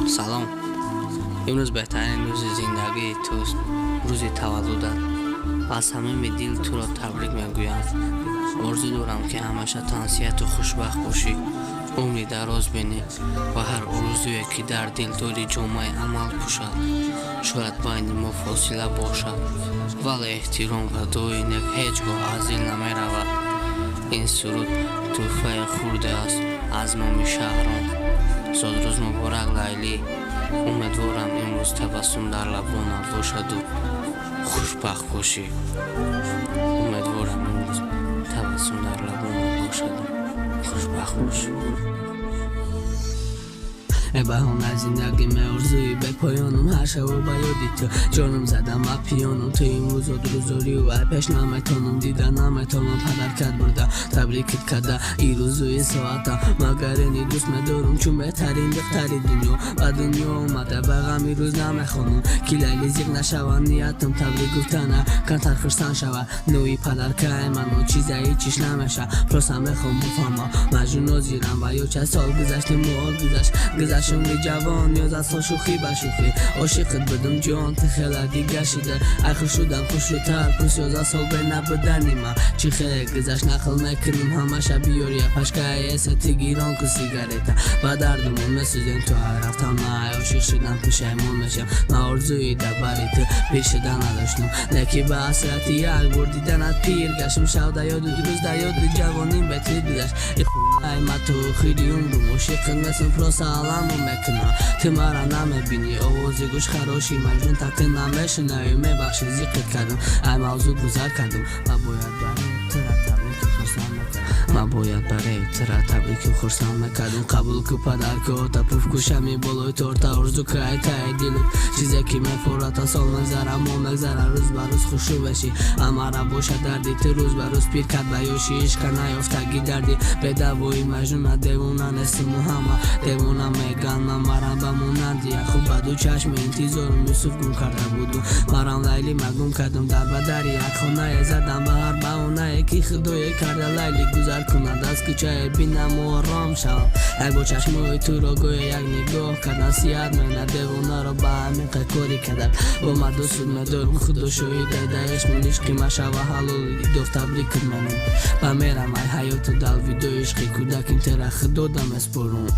سلام. امروز بهترین روز زندگی توست. روز تولدت. از همه دل تو را تبریک میگویم. آرزو دارم که همیشه تنسیت و خوشبخت باشی. عمری دراز بینی و هر آرزویی که در دل داری جامعه عمل پوشد. شاید بین ما فاصله باشد ولی احترام و دعای نیک هیچگاه از دل نمیرود. این سرود تحفه خورده است از نام شهرام. زادروز مبارک لیلی. امیدوارم امروز تبسم در لبانت باشد و خوشبخت باشی. امیدوارم امروز تبسم در لبانت باشد و خوشبخت باشی. بهانه زندگی آرزوی به پایانم هر شب و بیادی تو جانم زدم و پیانم تو این روز و روزاری و پیش نمیتونم دیدن نمیتونم پدر کرد برده تبریکت کرده این روز و این ساعته مگر اینی دوست میدارم چون بهترین دختری دنیا و دنیا اومده بغم این روز نمیخوانم که لیلی زیغ نشوه نیتم تبریک گفتنه کنتر خرسان شوه نوی پدر که من و چیزایی چیش نمیشه پرسم میخوام بفهمم مجنون زیرم و یا چه سال گذشت مال گذشت عمری جوان 11 سال شوخی به شوخی عاشقت بدم جان تو خیلی دیگه شده اخر شدم خوشتر پس 11 سال به نبودنی من چی خیلی گذشت نقل میکنیم همشه بیاری پشکه ایست گیران که سیگاریتا و دردمون مسوزین تو هر رفتم نه عاشق شدم پشیمون میشم من آرزوی دبری تو پیشده نداشتم لکی به حسرتی یک بردیدنت پیر گشم شوده یاد روز در یاد جوانیم بهتری دیدش ای ما تو خیلی عمرم عاشقت مثل پروس عالم میکنم تو مرا نمیبینی آوازی گوش خراشی مجنون تک نمیشنوی میبخشی زیقت کردم ای موضوع گذر کردم من باید برای ترا تبریک خرسان میکردم قبول که پدر که تا پوف کشمی بالای تورتا ارزو که ای تای دلت چیزی که میفورد سال مگذره ما مگذره روز بروز خوشو بشی اما را باشه دردی تو روز بروز پیر کرد بیاشی عشق نیافتگی دردی به دوایی مجنون دیوونه نستم و همه دیوونه میگن من مرم بمونند یک خوب بدو چشم انتظارم یوسف گم کرده بودم مرم لیلی مگم کردم در بدر یک خانه زدم به هر بهونه یکی خدای کرده لیلی گذر کند از کوچه بینم و آرام شوم یک با چشمای تو را گویا یک نگاه کرد نصیحت من دیوونه را به همین کاری کرد با من دوست میدارم خدا شاهد عشق من عشقی مشوه حلال دوست تبریک منم و میرم ای حیات دل ویدو عشقی کودک این ترخ دادم اسپرون